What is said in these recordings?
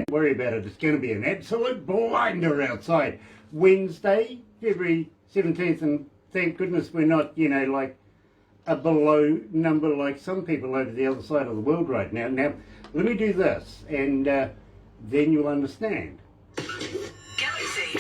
worry about it. It's going to be an absolute blinder outside. Wednesday, February 17th, and thank goodness we're not, you know, like a below number like some people over the other side of the world right now. Now, let me do this, and then you'll understand. Galaxy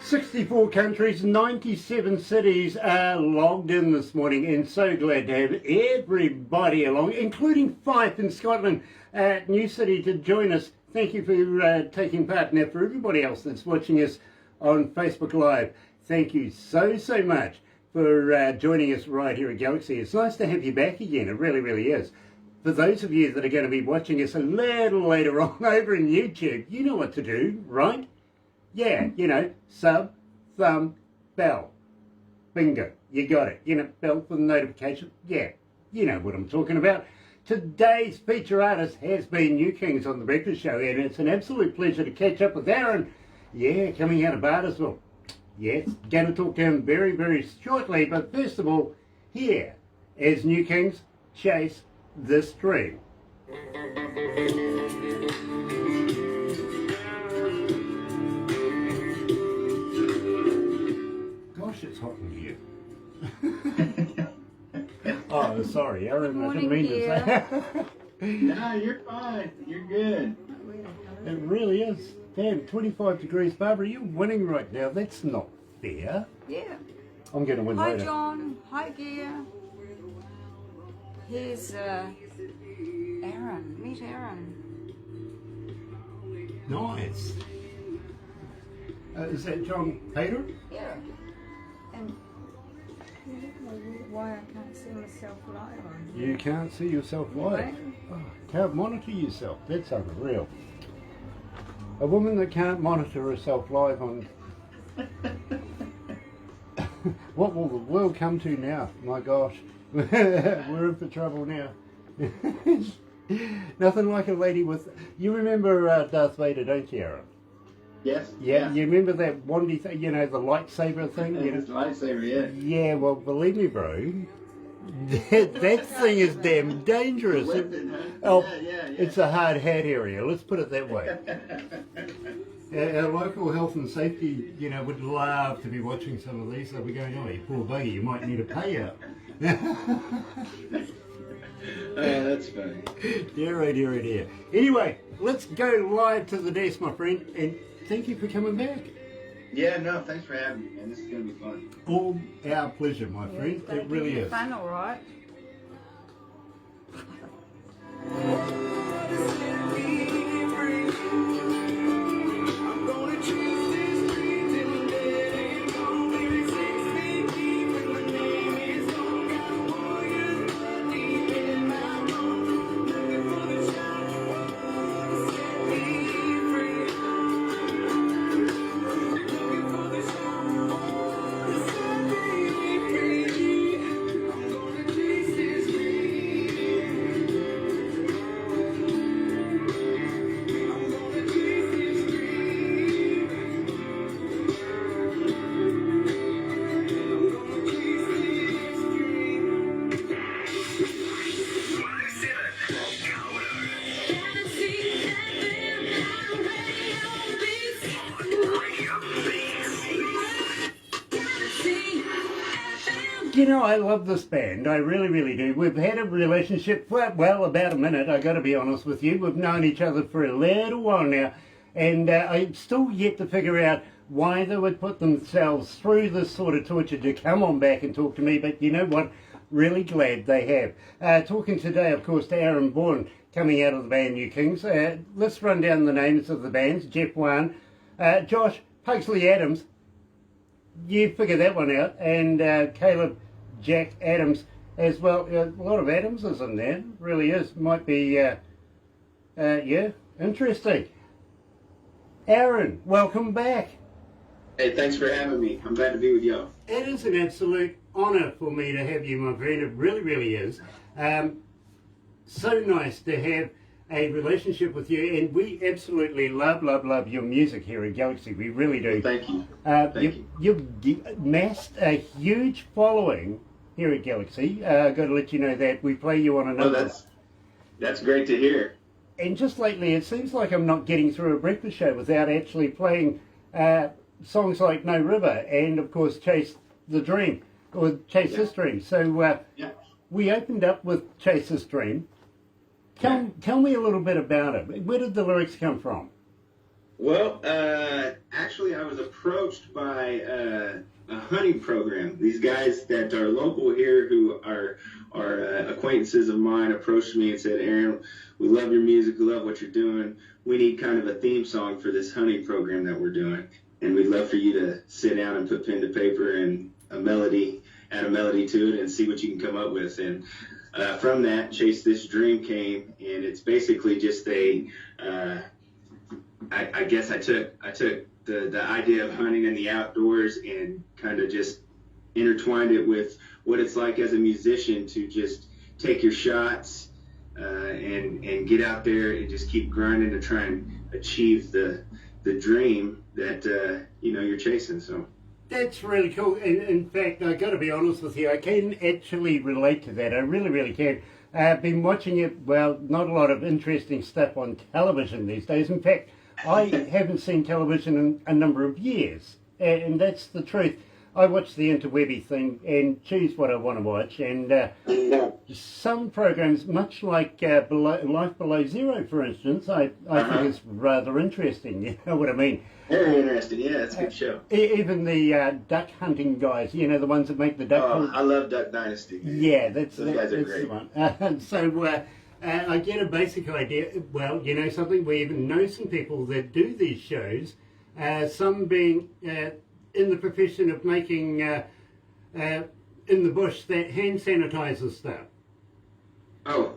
64 countries, 97 cities are logged in this morning, and so glad to have everybody along, including Fife in Scotland, new city to join us. Thank you for taking part. Now, for everybody else that's watching us on Facebook Live, thank you so much for joining us right here at Galaxy. It's nice to have you back again. It really, really is. For those of you that are going to be watching us a little later on over in YouTube, you know what to do, right? Yeah, you know, sub, thumb, bell. Bingo, you got it. You know, bell for the notification. Yeah, you know what I'm talking about. Today's feature artist has been NewKings on The Breakfast Show, and it's an absolute pleasure to catch up with Aaron. Yeah, coming out of Bardisville. Yes, going to talk to him very, very shortly, but first of all, here, as NewKings chase this dream. Gosh, it's hot in here. Oh, sorry, Aaron, I didn't mean to say that. No, you're fine. You're good. It really is. Damn, 25 degrees. Barbara, you're winning right now. That's not fair. Yeah. I'm going to win Hi, later. John. Hi, Gia. Here's Aaron. Meet Aaron. Nice. Is that John Peter? Yeah. And why I can't see myself live on here. You can't see yourself live. Oh, can't monitor yourself. That's unreal. A woman that can't monitor herself live on... What will the world come to now? My gosh. We're in for trouble now. Nothing like a lady with... You remember Darth Vader, don't you, Aaron? Yes. Yeah, you remember that wandy thing, you know, the lightsaber thing? You know? It's lightsaber, yeah. Yeah, well, believe me, bro, that thing is damn dangerous. Weapon, huh? Oh, Yeah. it's a hard hat area, let's put it that way. Our local health and safety, you know, would love to be watching some of these. They'll be going, oh, you poor buggy, you might need a payout. Oh, that's funny. Dear. Anyway, let's go live to the desk, my friend, and thank you for coming back. Yeah, no, thanks for having me, man. This is going to be fun. All our pleasure, my friend. It really is. Fun, all right. You know, I love this band. I really, really do. We've had a relationship for, well, about a minute, I got to be honest with you. We've known each other for a little while now, and I'm still yet to figure out why they would put themselves through this sort of torture to come on back and talk to me, but you know what? Really glad they have. Talking today, of course, to Aaron Bourne, coming out of the band NewKings. Let's run down the names of the bands. Jeff Wan, Josh Pugsley Adams, you figure that one out, and Caleb Jack Adams as well. A lot of Adamses in there, really is. Might be, yeah, interesting. Aaron, welcome back. Hey, thanks for having me. I'm glad to be with y'all. It is an absolute honour for me to have you, my friend. It really, really is. So nice to have a relationship with you, and we absolutely love your music here at Galaxy. We really do. Thank you. You've amassed a huge following here at Galaxy. I've got to let you know that we play you on a number. Oh, that's great to hear. And just lately, it seems like I'm not getting through a breakfast show without actually playing songs like No River and, of course, Chase the Dream, or Chase This Dream. So we opened up with Chase This Dream. Tell me a little bit about it. Where did the lyrics come from? Well, actually, I was approached by a hunting program. These guys that are local here who are acquaintances of mine approached me and said, Aaron, we love your music, we love what you're doing. We need kind of a theme song for this hunting program that we're doing. And we'd love for you to sit down and put pen to paper and add a melody to it and see what you can come up with. And from that, Chase This Dream came, and it's basically just I guess I took the idea of hunting in the outdoors and kind of just intertwined it with what it's like as a musician to just take your shots and get out there and just keep grinding to try and achieve the dream that you're chasing. So that's really cool. In fact, I got to be honest with you, I can actually relate to that. I really can. I've been watching it. Well, not a lot of interesting stuff on television these days. In fact, I haven't seen television in a number of years, and that's the truth. I watch the interwebby thing and choose what I want to watch, and some programs, much like Life Below Zero, for instance, I think is rather interesting. You know what I mean? Very interesting. Yeah, it's a good show. Even the duck hunting guys, the ones that make the duck. Oh, I love Duck Dynasty. Man. Yeah, those guys are the great. one. So I get a basic idea. Well, something. We even know some people that do these shows. Some being in the profession of making in the bush that hand sanitizer stuff. Oh.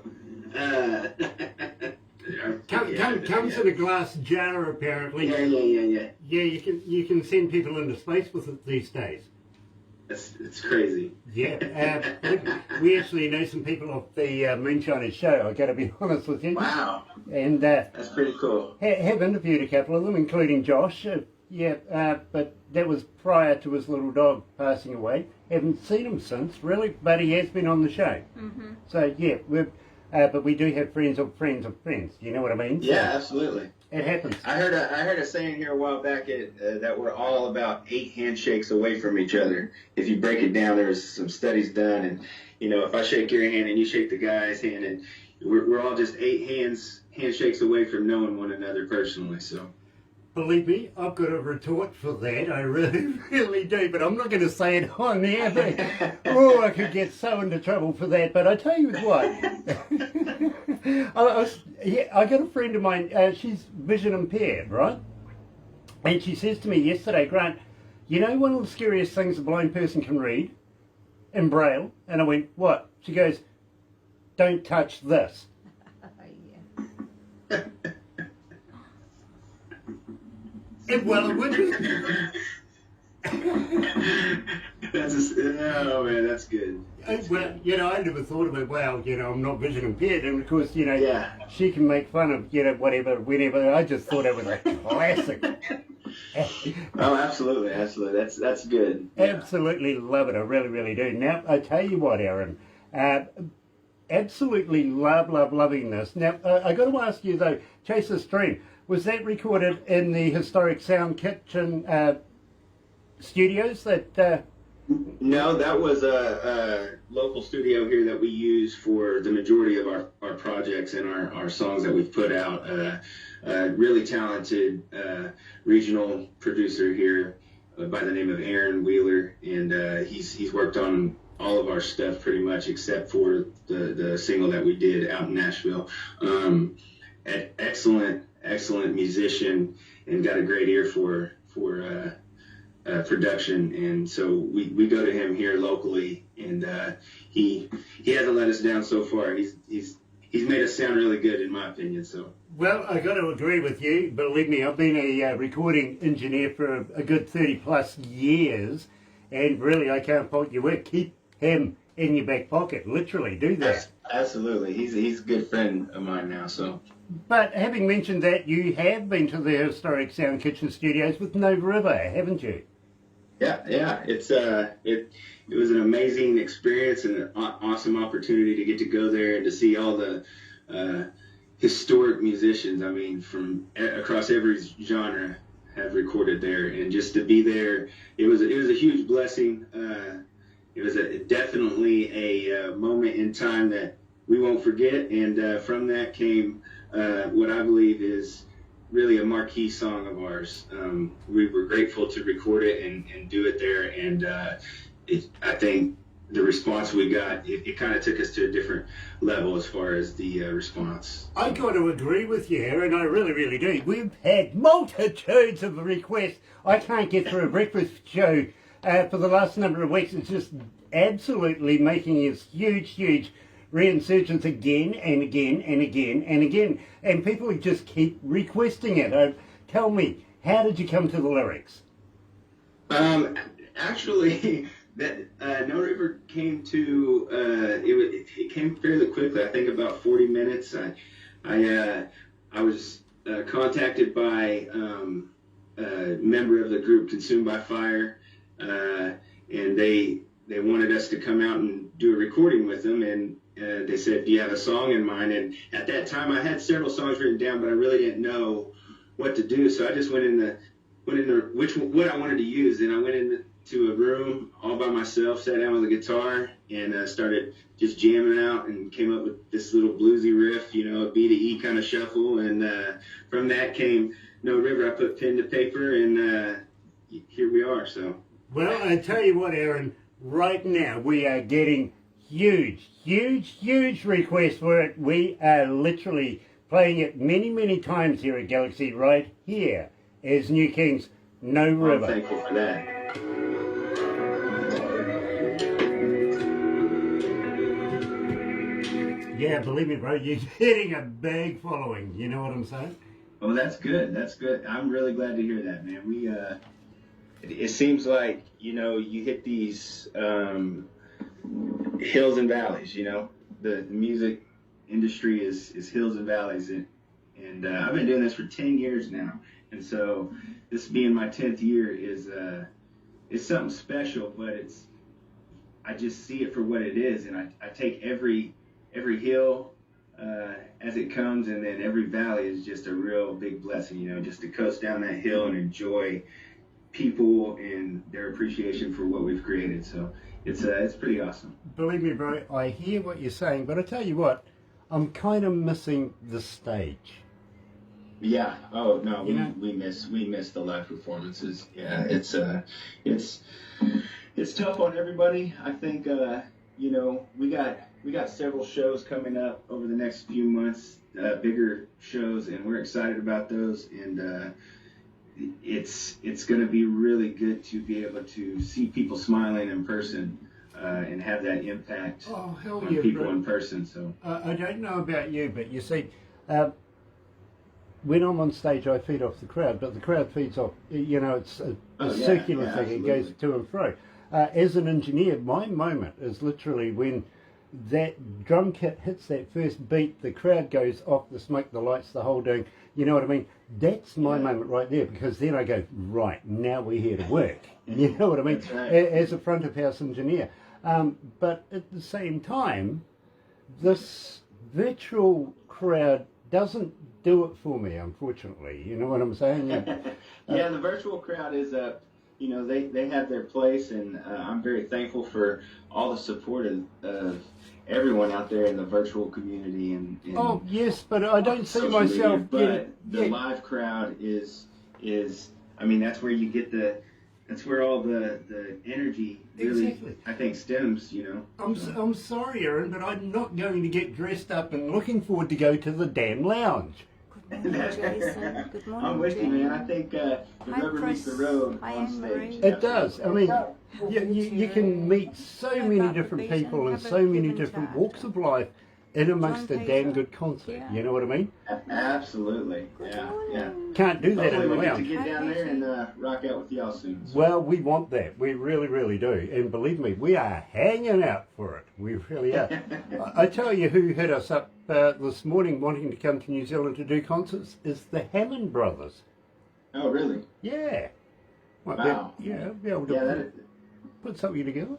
Comes in a glass jar, apparently. Yeah. Yeah, you can send people into space with it these days. It's crazy. Yeah, we actually know some people off the Moonshiners show. I got to be honest with you. Wow. And that's pretty cool. Have interviewed a couple of them, including Josh. But that was prior to his little dog passing away. Haven't seen him since, really, but he has been on the show. Mm-hmm. So yeah, but we do have friends of friends of friends. You know what I mean? So yeah, absolutely. It happens. I heard a saying here a while back that we're all about 8 handshakes away from each other. If you break it down, there's some studies done, and if I shake your hand and you shake the guy's hand, and we're all just 8 handshakes away from knowing one another personally. So. Believe me, I've got a retort for that. I really do, but I'm not going to say it on the air. I could get so into trouble for that. But I tell you what, I got a friend of mine. She's vision impaired, right? And she says to me yesterday, Grant, one of the scariest things a blind person can read in Braille. And I went, what? She goes, don't touch this. Well, it would be. Oh man, that's good. Well, I never thought of it. Well, I'm not vision impaired, and of course, yeah. She can make fun of whatever, whenever. I just thought it was a classic. Oh, absolutely. That's good. Yeah. Absolutely love it. I really do. Now, I tell you what, Aaron. Absolutely loving this. Now, I got to ask you though, Chase This Dream. Was that recorded in the historic Sound Kitchen studios? No, that was a local studio here that we use for the majority of our projects and our songs that we've put out. Really talented regional producer here by the name of Aaron Wheeler, and he's worked on all of our stuff pretty much except for the single that we did out in Nashville. Excellent musician and got a great ear for production, and so we go to him here locally, and he hasn't let us down so far. He's made us sound really good in my opinion. So well, I got to agree with you. Believe me, I've been a recording engineer for a good 30+ years, and really I can't fault your work. Keep him in your back pocket, literally. Do that. Absolutely, he's a good friend of mine now. So. But having mentioned that, you have been to the historic Sound Kitchen Studios with Nova River, haven't you? Yeah. It was an amazing experience and an awesome opportunity to get to go there and to see all the historic musicians. I mean, from across every genre have recorded there, and just to be there, it was a huge blessing. It was definitely a moment in time that we won't forget, and from that came what I believe is really a marquee song of ours. We were grateful to record it and do it there, and I think the response we got, it kind of took us to a different level as far as the response. I got to agree with you, Aaron. I really, really do. We've had multitudes of requests. I can't get through a breakfast show for the last number of weeks. It's just absolutely making its huge reinsurgence again and again and again and again. And people just keep requesting it. Tell me, how did you come to the lyrics? Actually, that No River came to it came fairly quickly. I think about 40 minutes. I was contacted by a member of the group Consumed by Fire, and they wanted us to come out and do a recording with them, and they said, "Do you have a song in mind?" And at that time, I had several songs written down, but I really didn't know what to do. So I just went in what I wanted to use, and I went into a room all by myself, sat down with a guitar, and started just jamming out, and came up with this little bluesy riff, a B to E kind of shuffle, and from that came No River. I put pen to paper, and here we are. So. Well, I tell you what, Aaron. Right now, we are getting huge requests for it. We are literally playing it many times here at Galaxy. Right here is NewKings, No River. I'm thankful for that. Yeah, believe me, bro, you're getting a big following. You know what I'm saying? Oh, that's good. That's good. I'm really glad to hear that, man. We it seems like, you hit these hills and valleys, the music industry is hills and valleys, and I've been doing this for 10 years now, and so this being my 10th year is something special, but I just see it for what it is, and I take every hill as it comes, and then every valley is just a real big blessing, just to coast down that hill and enjoy people and their appreciation for what we've created. So it's pretty awesome. Believe me, bro, I hear what you're saying, but I tell you what, I'm kind of missing the stage. Yeah. Oh no, we miss the live performances. Yeah, it's tough on everybody. I think we got several shows coming up over the next few months, bigger shows, and we're excited about those, and it's going to be really good to be able to see people smiling in person and have that impact on people, bro, in person. So I don't know about you, but you see, when I'm on stage, I feed off the crowd, but the crowd feeds off. It's a circular thing. It goes to and fro. As an engineer, my moment is literally when that drum kit hits that first beat, the crowd goes off, the smoke, the lights, the whole thing. You know what I mean? That's my moment right there, because then I go, right, now we're here to work. You know what I mean? Right. As a front of house engineer. But at the same time, this virtual crowd doesn't do it for me, unfortunately. You know what I'm saying? Yeah, the virtual crowd is they have their place, and I'm very thankful for all the support of everyone out there in the virtual community. And oh yes, but I don't see myself. But the live crowd is that's where you get that's where all the energy really, exactly, I think, stems. I'm sorry, Aaron, but I'm not going to get dressed up and looking forward to go to the damn lounge. Good morning, Jason. Good morning, I'm with you, man. I think the rubber meets the road on stage. It does. I mean, you can meet so many different people and so many different walks of life in amongst a John damn Peter. good concert. Yeah. You know what I mean? Absolutely. Good Yeah. morning. Yeah. Can't do that in Hopefully the we get to lounge. get down there and rock out with y'all soon. So. Well, we want that. We really, really do. And believe me, we are hanging out for it. We really are. I tell you who hit us up this morning wanting to come to New Zealand to do concerts is the Hammond Brothers. Oh, really? Yeah. Might Wow. be able to Yeah, that is. put something together.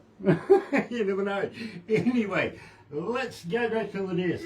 You never know. Anyway, let's go back to the desk.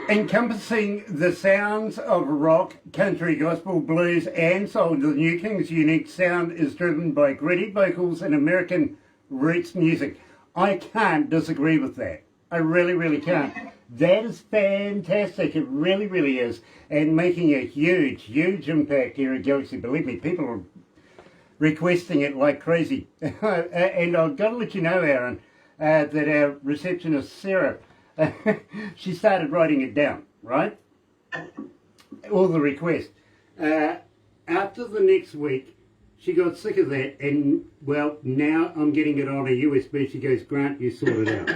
Encompassing the sounds of rock, country, gospel, blues and soul, the NewKings' unique sound is driven by gritty vocals and American roots music. I can't disagree with that. I really, really can't. That is fantastic. It really, really is. And making a huge, huge impact here at Galaxy. Believe me, people are requesting it like crazy. And I've got to let you know, Aaron, that our receptionist, Sarah, she started writing it down, right? All the requests. After the next week, she got sick of that, and, well, now I'm getting it on a USB. She goes, Grant, you sort it out.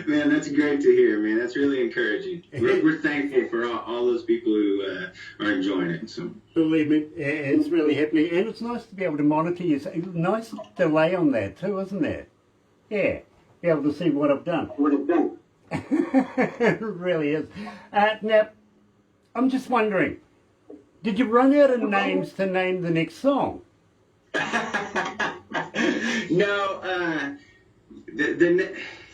Man, that's great to hear, man. That's really encouraging. We're thankful for all those people who are enjoying it. So. Believe me, it's really happening. And it's nice to be able to monitor you. Nice delay on that too, isn't there? Yeah, be able to see what I've done. What it's done. It really is. Now, I'm just wondering, did you run out of names to name the next song? No,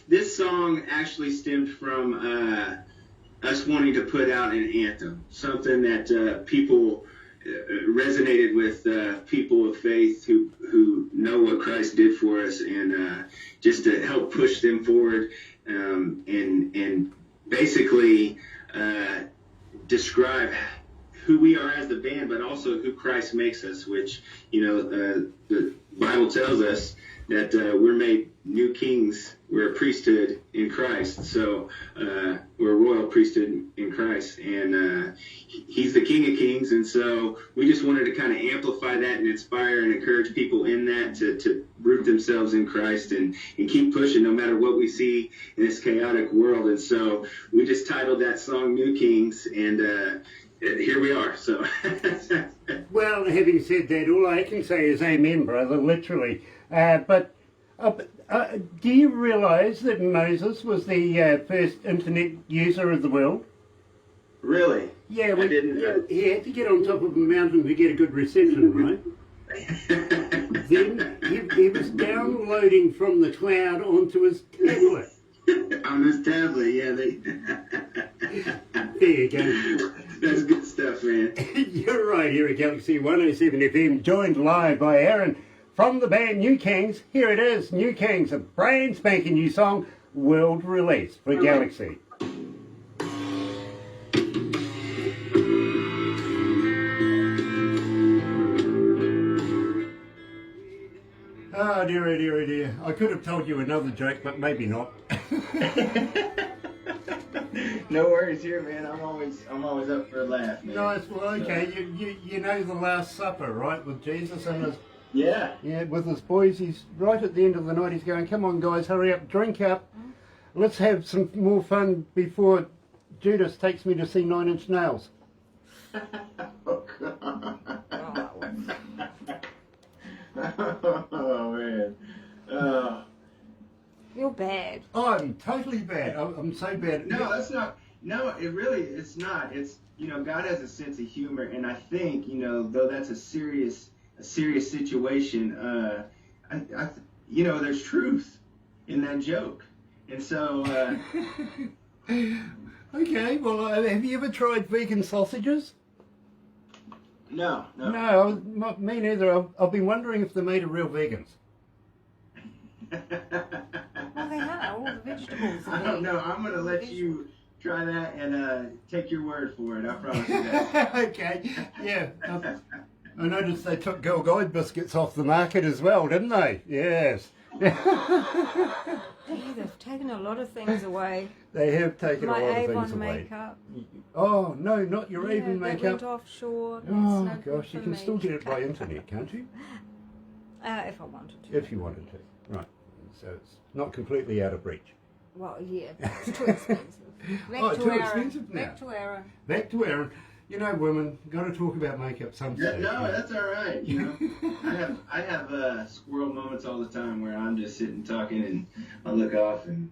this song actually stemmed from us wanting to put out an anthem, something that people resonated with, people of faith who know what Christ did for us, and just to help push them forward, and basically describe who we are as the band, but also who Christ makes us, which, the Bible tells us that we're made new kings. We're a priesthood in Christ. So we're a royal priesthood in Christ. And he's the King of Kings. And so we just wanted to kind of amplify that and inspire and encourage people in that to root themselves in Christ and keep pushing no matter what we see in this chaotic world. And so we just titled that song New Kings, and here we are. So Well, having said that, all I can say is amen, brother, literally. But do you realise that Moses was the first internet user of the world? Really? Yeah, I didn't. He had to get on top of a mountain to get a good reception, right? Then he was downloading from the cloud onto his tablet. On this tablet, yeah. There you go. That's good stuff, man. You're right, here at Galaxy 107 FM, joined live by Aaron from the band NewKings. Here it is, NewKings, a brand spanking new song, world release for Galaxy. Oh dear, dear, dear. I could have told you another joke, but maybe not. No worries here, man. I'm always up for a laugh, man. Nice. Well, okay. You know the Last Supper, right? With Jesus and his with his boys. He's right at the end of the night. He's going, "Come on, guys, hurry up, drink up. Let's have some more fun before Judas takes me to see Nine Inch Nails." Oh, God. Oh, man. You're bad. I'm totally bad. I'm so bad. No, that's not. No, it's not. It's, God has a sense of humor, and I think, though that's a serious situation, there's truth in that joke. And so, Okay, well, have you ever tried vegan sausages? No. No, me neither. I've been wondering if they're made of real vegans. Well, they are. All the vegetables. I don't know. I'm going to let you try that and take your word for it. I promise you that. Okay, yeah. I noticed they took Girl Guide biscuits off the market as well, didn't they? Yes. They've taken a lot of things away. They have taken My a lot of Avon things away. makeup. Oh, no, not your Avon that makeup. went offshore. That's Oh, no good gosh, you for can me. still get it by internet, can't you? If I wanted to. If you wanted to. Right. So it's not completely out of reach. Well, yeah, it's too expensive. Back to too Aaron. expensive now. Back to Aaron. Back to Aaron. You know, women, got to talk about makeup some stage. No, that's all right. I have squirrel moments all the time where I'm just sitting talking and I look off and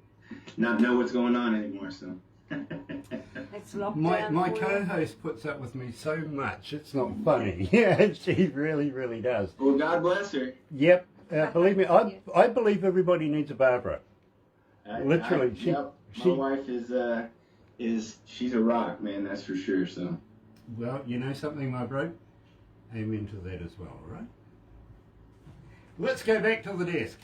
not know what's going on anymore. So It's lockdown. My for you. co-host puts up with me so much, it's not funny. Yeah, she really, really does. well, God bless her. Yep, believe me, I believe everybody needs a Barbara. Literally, my wife is she's a rock, man. That's for sure. So. Well, you know something, my bro? Amen to that as well, all right? Let's go back to the desk.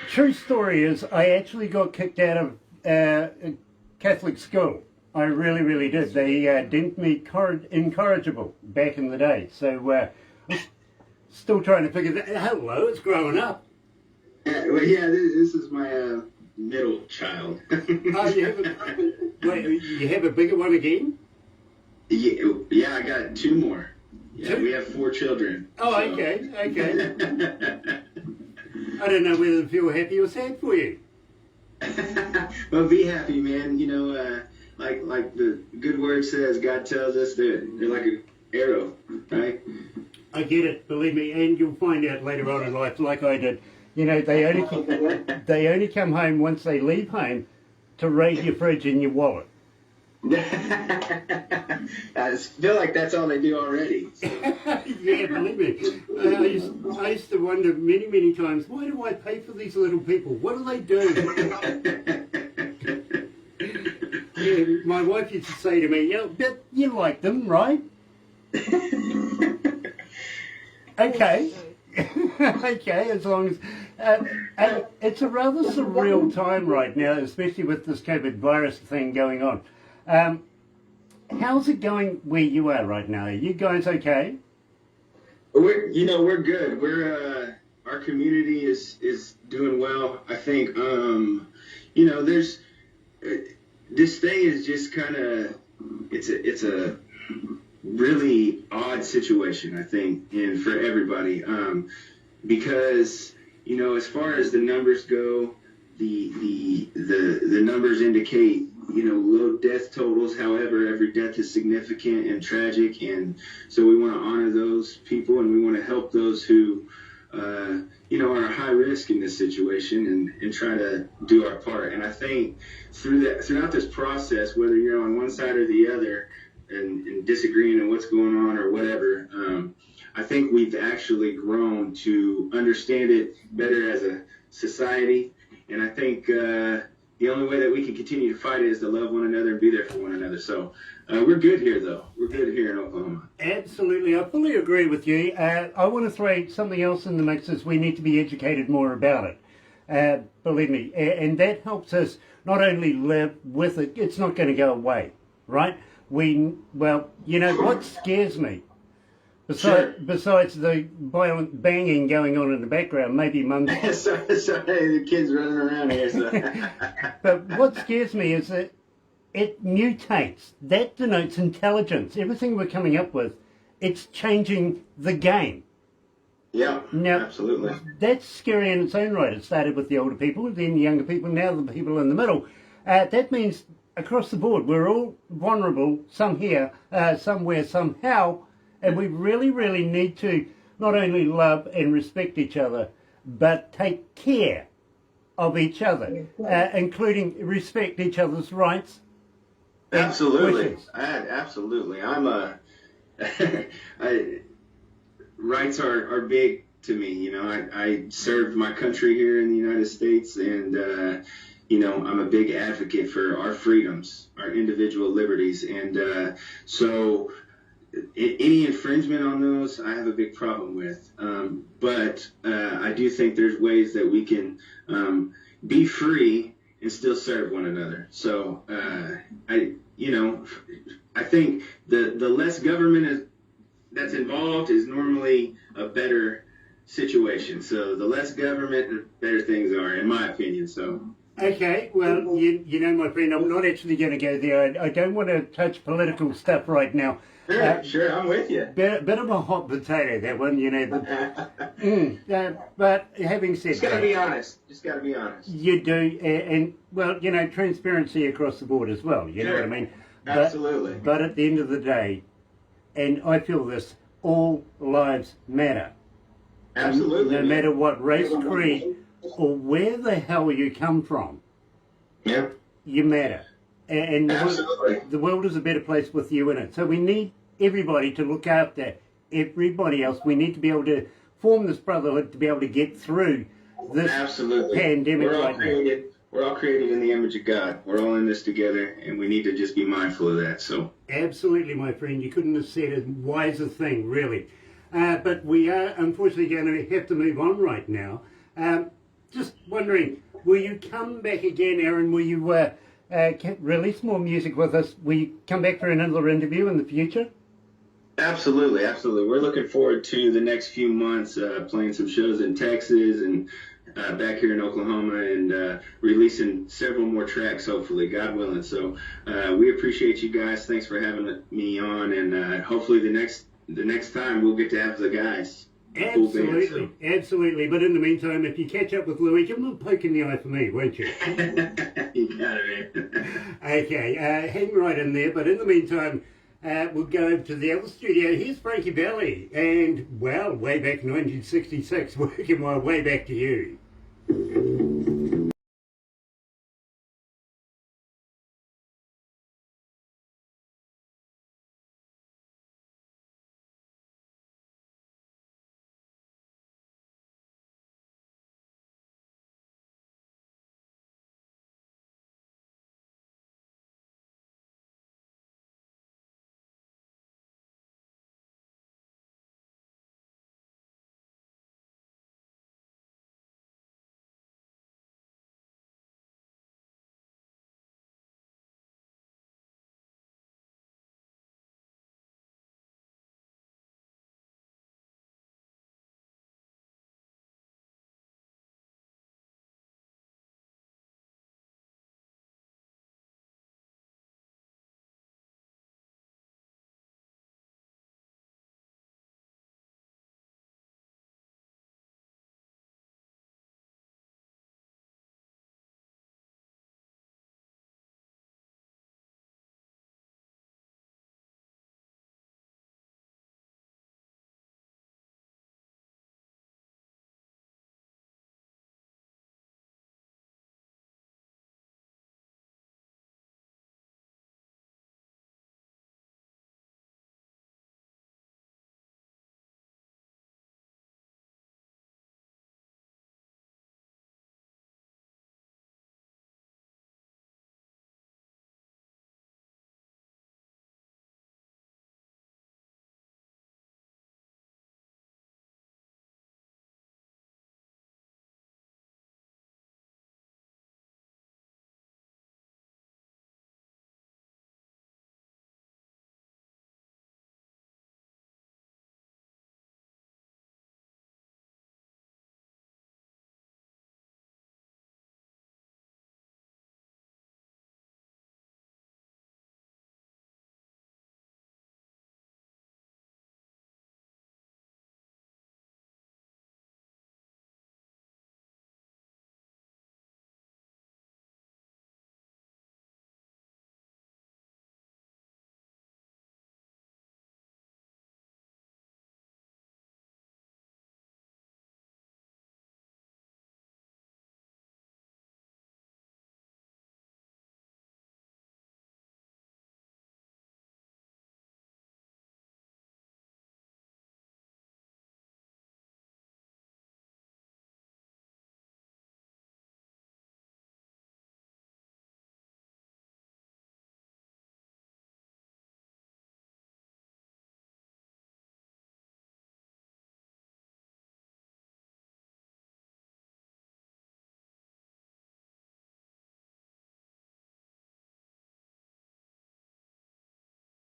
True story is, I actually got kicked out of a Catholic school. I really, really did. They deemed me incorrigible back in the day. So I'm still trying to figure that. Hello, it's growing up. Well, yeah, this is my middle child. Oh, you have a bigger one again? Yeah, I got two more. Yeah, Two? we have 4 children. Oh, so. okay. I don't know whether to feel happy or sad for you. Well, be happy, man. Like the good word says, God tells us they're like an arrow, right? I get it, believe me, and you'll find out later on in life, like I did. They only come home once they leave home to raid your fridge and your wallet. I feel like that's all they do already. So. Yeah, believe me. I used to wonder many, many times, why do I pay for these little people? What do they do? Yeah, my wife used to say to me, but you like them, right? Okay. Okay, as long as... it's a rather surreal time right now, especially with this COVID virus thing going on. How's it going where you are right now? Are you guys okay? We're good. Our community is doing well. I think, there's this thing is just kind of it's a really odd situation, I think, and for everybody, because as far as the numbers go, the numbers indicate low death totals. However, every death is significant and tragic, and so we want to honor those people and we want to help those who are high risk in this situation and try to do our part. And I think throughout this process, whether you're on one side or the other and disagreeing on what's going on or whatever, I think we've actually grown to understand it better as a society. And I think the only way that we can continue to fight it is to love one another and be there for one another. So we're good here, though. We're good here in Oklahoma. Absolutely. I fully agree with you. I want to throw something else in the mix is we need to be educated more about it. Believe me. And that helps us not only live with it, it's not going to go away, right? What scares me, besides the violent banging going on in the background, maybe Mum's... sorry, the kids running around here. So. But what scares me is that it mutates. That denotes intelligence. Everything we're coming up with, it's changing the game. Yeah, now, absolutely. That's scary in its own right. It started with the older people, then the younger people, now the people in the middle. That means across the board, we're all vulnerable, some here, somewhere, somehow, and we really, really need to not only love and respect each other, but take care of each other, including respect each other's rights. Absolutely. Absolutely. Rights are big to me. I served my country here in the United States, and I'm a big advocate for our freedoms, our individual liberties, and so any infringement on those, I have a big problem with. But I do think there's ways that we can be free and still serve one another. So I think the less government that's involved is normally a better situation. So the less government, the better things are, in my opinion. So. Okay, well, my friend, I'm not actually going to go there. I don't want to touch political stuff right now. Sure, I'm with you. Bit of a hot potato, that one, but having said that... Just got to be honest. You do, and transparency across the board as well, you know what I mean? Absolutely. But at the end of the day, and I feel this, all lives matter. Absolutely. No matter what race, creed, or where the hell you come from, you matter. And the world is a better place with you in it. So we need everybody to look after everybody else. We need to be able to form this brotherhood to be able to get through this pandemic right now. We're all created in the image of God. We're all in this together, and we need to just be mindful of that. So absolutely, my friend. You couldn't have said a wiser thing, really. But we are unfortunately going to have to move on right now. Just wondering, will you come back again, Aaron? Will you release more music with us? Will you come back for another interview in the future? Absolutely. We're looking forward to the next few months playing some shows in Texas and back here in Oklahoma and releasing several more tracks, hopefully, God willing. So we appreciate you guys. Thanks for having me on, and hopefully the next time we'll get to have the guys. Absolutely, absolutely. But in the meantime, if you catch up with Louis, give him a poke in the eye for me, won't you? You got it, man. Okay, hang right in there. But in the meantime, we'll go to the other studio. Here's Frankie Valli, and way back in 1966, working my way back to you.